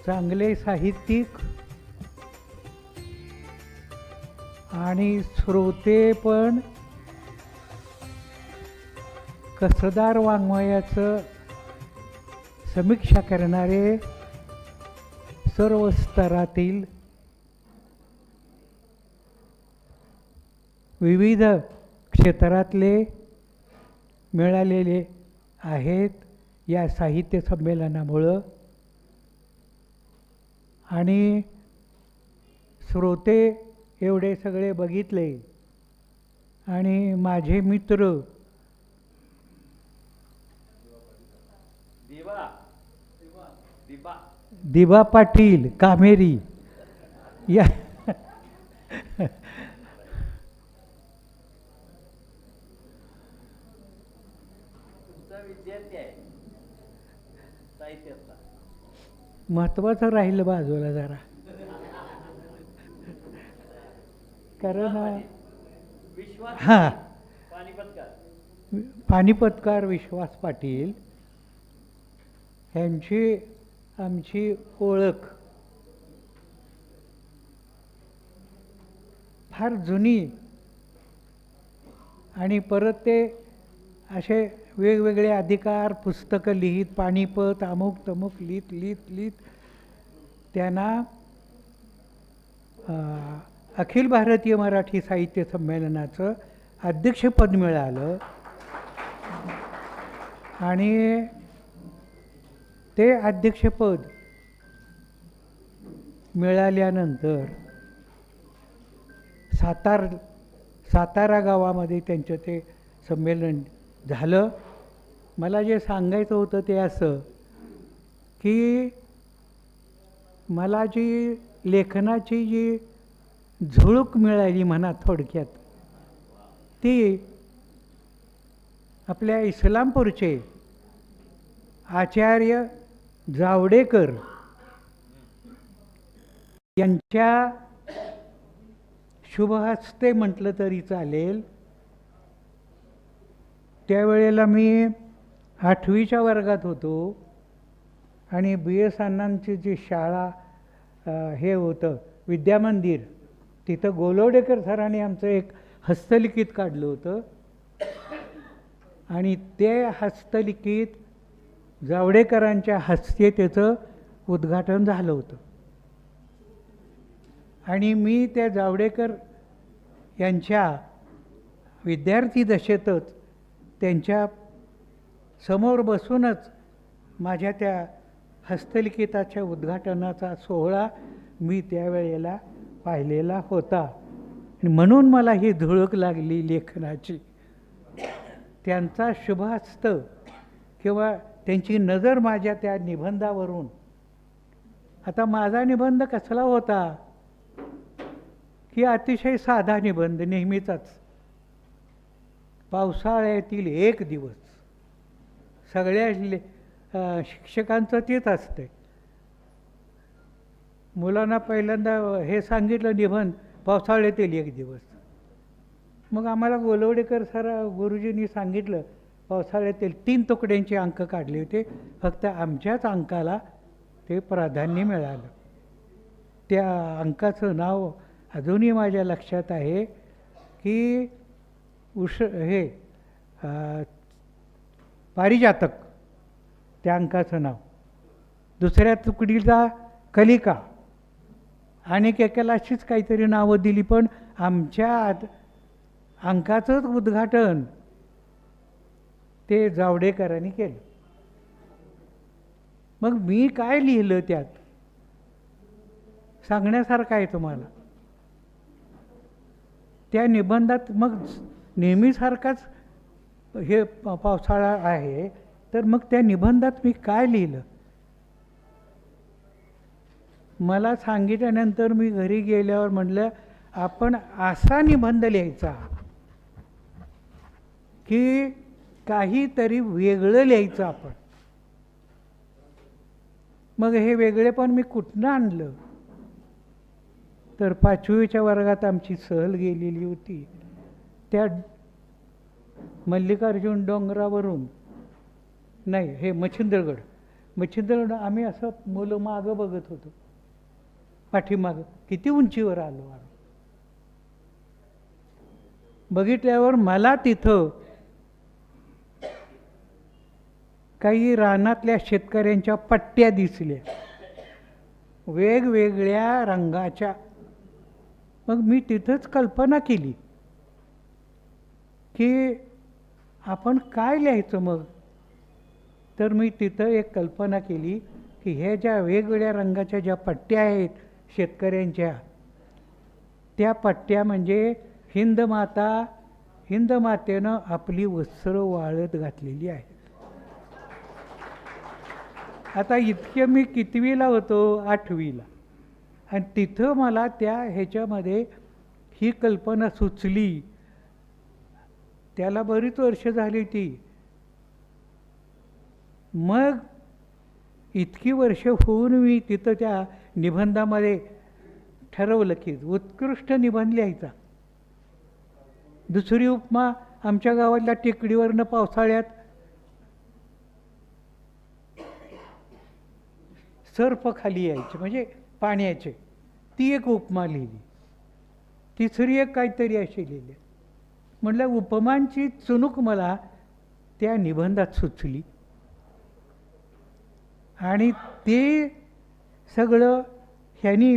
चांगले साहित्यिक आणि श्रोते पण कसदार वाङ्मयाचं समीक्षा करणारे सर्व स्तरातील विविध क्षेत्रातले मिळालेले आहेत या साहित्य संमेलनामुळं. आणि श्रोते एवढे सगळे बघितले आणि माझे मित्र दिबा पाटील कामेरी या महत्वाचं राहिलं बाजूला जरा, कारण हां पानिपतकार विश्वास पाटील ह्यांची आमची ओळख फार जुनी आणि परत ते असे वेगवेगळे अधिकार पुस्तकं लिहित पानिपत अमुक तमुक लिहित त्यांना अखिल भारतीय मराठी साहित्य संमेलनाचं अध्यक्षपद मिळालं. आणि ते अध्यक्षपद मिळाल्यानंतर सातारा गावामध्ये त्यांचं ते संमेलन झालं. मला जे सांगायचं होतं ते असं की मला जी लेखनाची जी झुळूक मिळाली म्हणा थोडक्यात, ती आपल्या इस्लामपूरचे आचार्य जावडेकर यांच्या शुभहस्ते म्हटलं तरी चालेल. त्यावेळेला मी 8वीच्या वर्गात होतो आणि B.S. अण्णांची जी शाळा हे होतं विद्यामंदिर, तिथं गोलवडेकर सरांनी आमचं एक हस्तलिखित काढलं होतं आणि ते हस्तलिखित जावडेकरांच्या हस्ते त्याचं उद्घाटन झालं होतं. आणि मी त्या जावडेकर यांच्या विद्यार्थी दशेतच त्यांच्या समोर बसूनच माझ्या त्या हस्तलिखिताच्या उद्घाटनाचा सोहळा मी त्यावेळेला पाहिलेला होता. आणि म्हणून मला ही झुळूक लागली लेखनाची. त्यांचा शुभहस्त किंवा त्यांची नजर माझ्या त्या निबंधावरून. आता माझा निबंध कसला होता की अतिशय साधा निबंध नेहमीचाच. पावसाळ्यातील एक दिवस सगळ्या शिक्षकांचं तेच असते. मुलांना पहिल्यांदा हे सांगितलं निबंध पावसाळ्यातील एक दिवस. मग आम्हाला गोलवडेकर सर गुरुजींनी सांगितलं पावसाळ्यातील 3 तुकड्यांचे अंक काढले होते. फक्त आमच्याच अंकाला ते प्राधान्य मिळालं. त्या अंकाचं नाव अजूनही माझ्या लक्षात आहे की हे पारिजातक, त्या अंकाचं नाव. दुसऱ्या तुकडीला कलिका आणि एकेकाला अशीच काहीतरी नावं दिली. पण आमच्या अंकाचंच उद्घाटन ते जावडेकरांनी केलं. मग मी काय लिहिलं त्यात सांगण्यासारखं आहे तुम्हाला. त्या निबंधात मग नेहमीसारखाच हे पावसाळा आहे, तर मग त्या निबंधात मी काय लिहिलं मला सांगितल्यानंतर मी घरी गेल्यावर म्हटलं आपण असा निबंध लिहायचा की काहीतरी वेगळं लिहायचं आपण. मग हे वेगळे पण मी कुठनं आणलं तर 5वीच्या वर्गात आमची सहल गेलेली होती. त्या मल्लिकार्जुन डोंगरावरून नाही, हे मच्छिंद्रगड, मच्छिंद्र आम्ही असं मुलं मागं बघत होतो, पाठीमागं किती उंचीवर आलो आम्ही. बघितल्यावर मला तिथं काही रानातल्या शेतकऱ्यांच्या पट्ट्या दिसल्या, वेगवेगळ्या रंगाच्या. मग मी तिथंच कल्पना केली की आपण काय लिहायचं मग. तर मी तिथं एक कल्पना केली की ह्या ज्या वेगवेगळ्या रंगाच्या ज्या पट्ट्या आहेत शेतकऱ्यांच्या, त्या पट्ट्या म्हणजे हिंद मातेनं आपली वस्त्र वाळत घातलेली आहेत. आता इतके मी कितवीला होतो, 8वीला, आणि तिथं मला त्या ह्याच्यामध्ये ही कल्पना सुचली. त्याला बरीच वर्ष झाली ती. मग इतकी वर्ष होऊन मी तिथं त्या निबंधामध्ये ठरवलं की उत्कृष्ट निबंध लिहायचा. दुसरी उपमा, आमच्या गावातल्या टेकडीवरनं पावसाळ्यात सर्प खाली यायचे म्हणजे पाण्याचे, ती एक उपमा लिहिली. तिसरी एक काहीतरी अशी लिहिली. म्हटलं उपमांची चुणूक मला त्या निबंधात सुचली, आणि ते सगळं ह्यांनी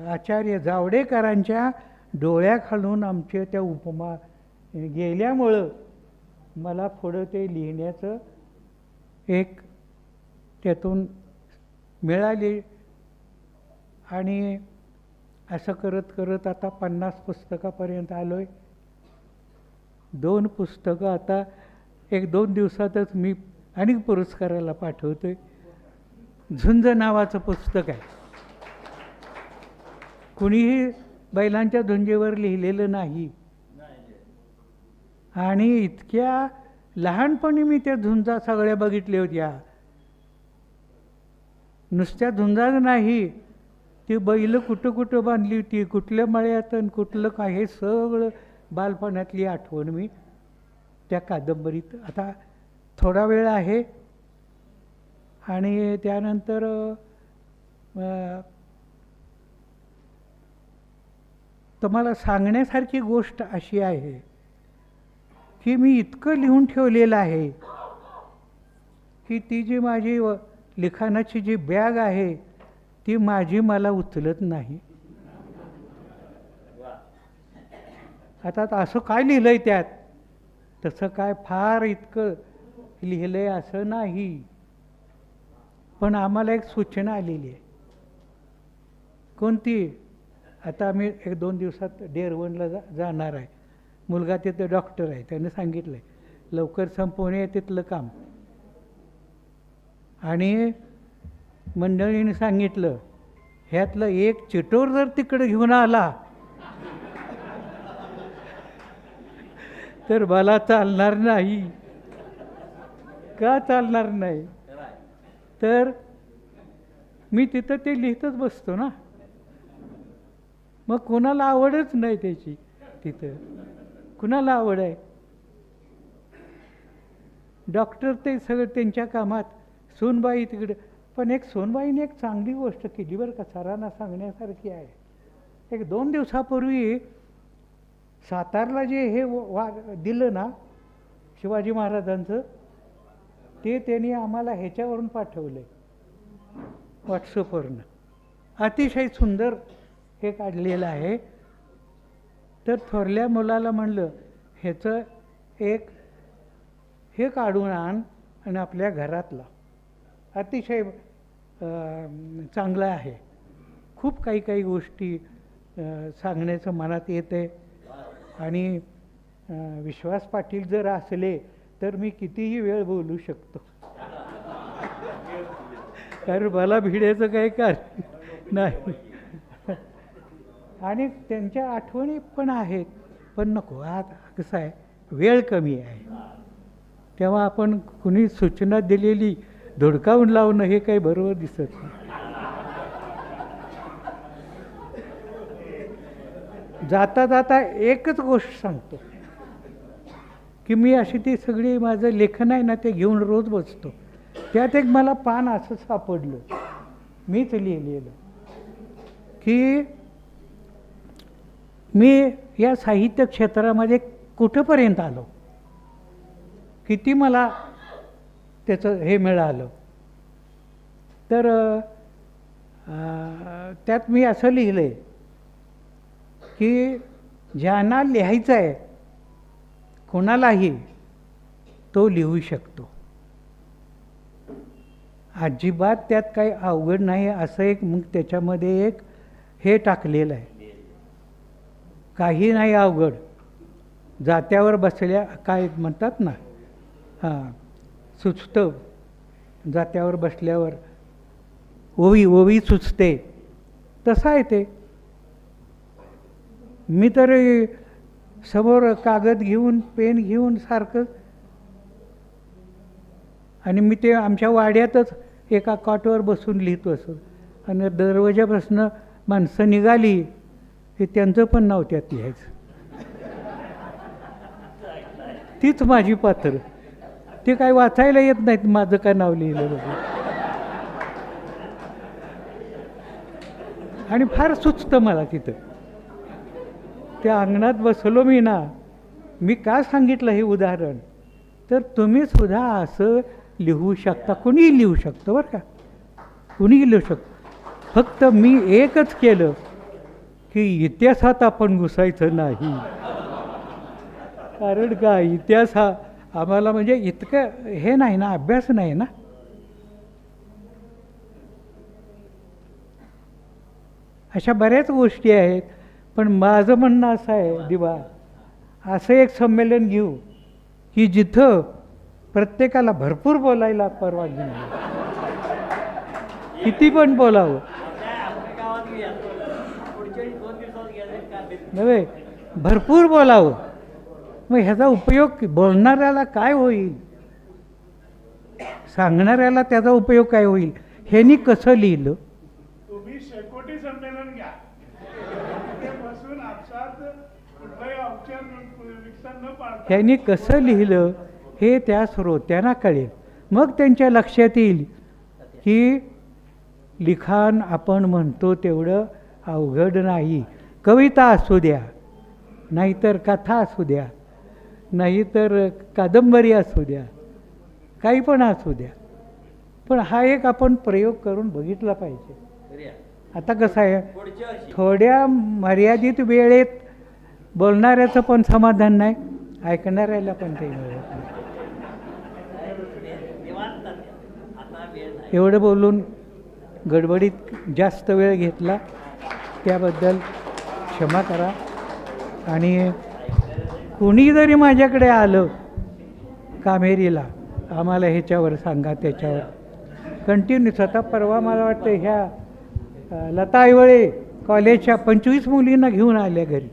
आचार्य जावडेकरांच्या डोळ्याखालून आमच्या त्या उपमा गेल्यामुळं मला पुढं ते लिहिण्याचं एक त्यातून मिळाली. आणि असं करत करत आता 50 पुस्तकापर्यंत आलो आहे. 2 पुस्तकं आता 1-2 दिवसातच मी अनेक पुरस्काराला पाठवतोय. झुंज नावाचं पुस्तक आहे, कुणीही बैलांच्या झुंजेवर लिहिलेलं नाही. आणि इतक्या लहानपणी मी त्या झुंजा सगळ्या बघितल्या होत्या. नुसत्या झुंजाच नाही, ती बैल कुठं कुठं बांधली होती, कुठल्या मळ्यात आणि कुठलं काय, हे सगळं बालपणातली आठवण मी त्या कादंबरीत. आता थोडा वेळ आहे आणि त्यानंतर तुम्हाला सांगण्यासारखी गोष्ट अशी आहे की मी इतकं लिहून ठेवलेलं आहे की ती जी माझी लिखाणाची जी बॅग आहे ती माझी मला उचलत नाही. आता असं काय लिहिलंय त्यात, तसं काय फार इतकं लिहिलंय असं नाही. पण आम्हाला एक सूचना आलेली आहे. कोणती? आता आम्ही 1-2 दिवसात डेरवणला जाणार आहे. मुलगा तिथं डॉक्टर आहे, त्याने सांगितलं आहे लवकर संपवणे तिथलं काम. आणि मंडळीने सांगितलं ह्यातलं एक चिटोर जर तिकडे घेऊन आला तर मला चालणार नाही. का चालणार नाही? तर मी तिथं ते लिहितच बसतो ना. मग कोणाला आवडच नाही त्याची, तिथं कुणाला आवड आहे? डॉक्टर ते सगळं त्यांच्या कामात, सोनबाई तिकडे. पण एक सोनबाईने एक चांगली गोष्ट केली बरं का, सरांना सांगण्यासारखी आहे. 1-2 दिवसापूर्वी सातारला जे हे दिलं ना शिवाजी महाराजांचं, ते त्यांनी आम्हाला ह्याच्यावरून पाठवलं, व्हॉट्सअपवरनं. अतिशय सुंदर हे काढलेलं आहे. तर थोरल्या मुलाला म्हणलं ह्याचं एक हे काढून आण आणि आपल्या घरातला, अतिशय चांगलं आहे. खूप काही काही गोष्टी सांगण्याचं मनात येते. आणि विश्वास पाटील जर असले तर मी कितीही वेळ बोलू शकतो, कारण मला भिड्याचं काही कारण नाही. आणि त्यांच्या आठवणी पण आहेत. पण नको, आता कसं आहे वेळ कमी आहे, तेव्हा आपण कुणी सूचना दिलेली धुडकावून लावणं हे काही बरोबर दिसत नाही. जाता जाता एकच गोष्ट सांगतो की मी अशी ती सगळी माझं लेखन आहे ना ते घेऊन रोज बसतो त्यात एक मला पान असं सापडलं, मीच लिहिलेलं, की मी या साहित्य क्षेत्रामध्ये कुठंपर्यंत आलो, किती मला त्याचं हे मिळालं. तर त्यात मी असं लिहिलं आहे की ज्यांना लिहायचं आहे कोणालाही तो लिहू शकतो, अजिबात त्यात काही अवघड नाही असं एक मग त्याच्यामध्ये एक हे टाकलेलं आहे, काही नाही अवघड. जात्यावर बसल्या काय म्हणतात ना, हां सुचतं, जात्यावर बसल्यावर ओवी सुचते, तसं आहे ते. मी तर समोर कागद घेऊन पेन घेऊन सारखं, आणि मी ते आमच्या वाड्यातच एका कॉटवर बसून लिहितो असं, आणि दरवाजापासून माणसं निघाली की त्यांचं पण नाव त्यात लिहायचं. तीच माझी पात्र, ते काय वाचायला येत नाहीत माझं काय नाव लिहिलं बघून. आणि फार सुचतं मला तिथं. त्या अंगणात बसलो मी ना, मी का सांगितलं हे उदाहरण, तर तुम्ही सुद्धा असं लिहू शकता, कुणीही लिहू शकतं बरं का, कुणीही लिहू शकतं. फक्त मी एकच केलं की इतिहासात आपण घुसायचं नाही. कारण का इतिहास हा आम्हाला म्हणजे इतकं हे नाही ना, अभ्यास नाही ना. अशा बऱ्याच गोष्टी आहेत. पण माझं म्हणणं असं आहे दिवा, असं एक संमेलन घेऊ की जिथं प्रत्येकाला भरपूर बोलायला परवानगी नाही, किती पण बोलावं नव्हे, भरपूर बोलावं. मग ह्याचा उपयोग बोलणाऱ्याला काय होईल, सांगणाऱ्याला त्याचा उपयोग काय होईल, ह्यांनी कसं लिहिलं. तुम्ही शेकोटी संमेलन घ्या, बसून आपसात कुठलाही औपचार विकसन न पाळता ह्यांनी कसं लिहिलं हे त्या श्रोत्यांना कळेल. मग त्यांच्या लक्षात येईल की लिखाण आपण म्हणतो तेवढं अवघड नाही. कविता असू द्या, नाहीतर कथा असू द्या, नाहीतर कादंबरी असू द्या, काही पण असू द्या, पण हा एक आपण प्रयोग करून बघितला पाहिजे. आता कसं आहे, थोड्या मर्यादित वेळेत बोलणाऱ्याचं पण समाधान नाही, ऐकणाऱ्याला पण काही मिळत नाही. एवढं बोलून गडबडीत जास्त वेळ घेतला त्याबद्दल क्षमा करा. आणि कुणी जरी माझ्याकडे आलं कामेरीला, आम्हाला ह्याच्यावर सांगा त्याच्यावर कंटिन्यू. स्वतः परवा मला वाटतं ह्या लता आईवळे कॉलेजच्या 25 मुलींना घेऊन आल्या घरी.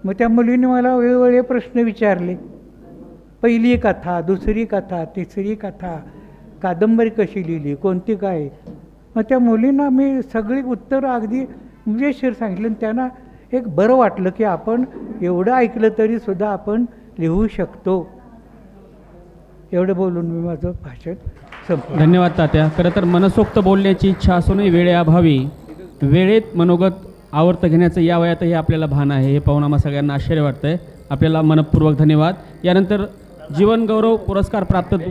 मग त्या मुलींनी मला वेगवेगळे प्रश्न विचारले, पहिली कथा, दुसरी कथा, तिसरी कथा, कादंबरी कशी लिहिली, कोणती काय. मग त्या मुलींना मी सगळी उत्तरं अगदी मजेशीर सांगितलं. आणि त्यांना एक बरं वाटलं की आपण एवढं ऐकलं तरी सुद्धा आपण लिहू शकतो. एवढं बोलून मी माझं भाषण संपलं. धन्यवाद तात्या. खरं तर मनसोक्त बोलण्याची इच्छा असूनही वेळेअभावी वेळेत मनोगत आवर्त घेण्याचं या वयातही आपल्याला भान आहे, हे पाहून आम्हा सगळ्यांना आश्चर्य वाटतंय. आपल्याला मनपूर्वक धन्यवाद. यानंतर जीवन गौरव पुरस्कार प्राप्त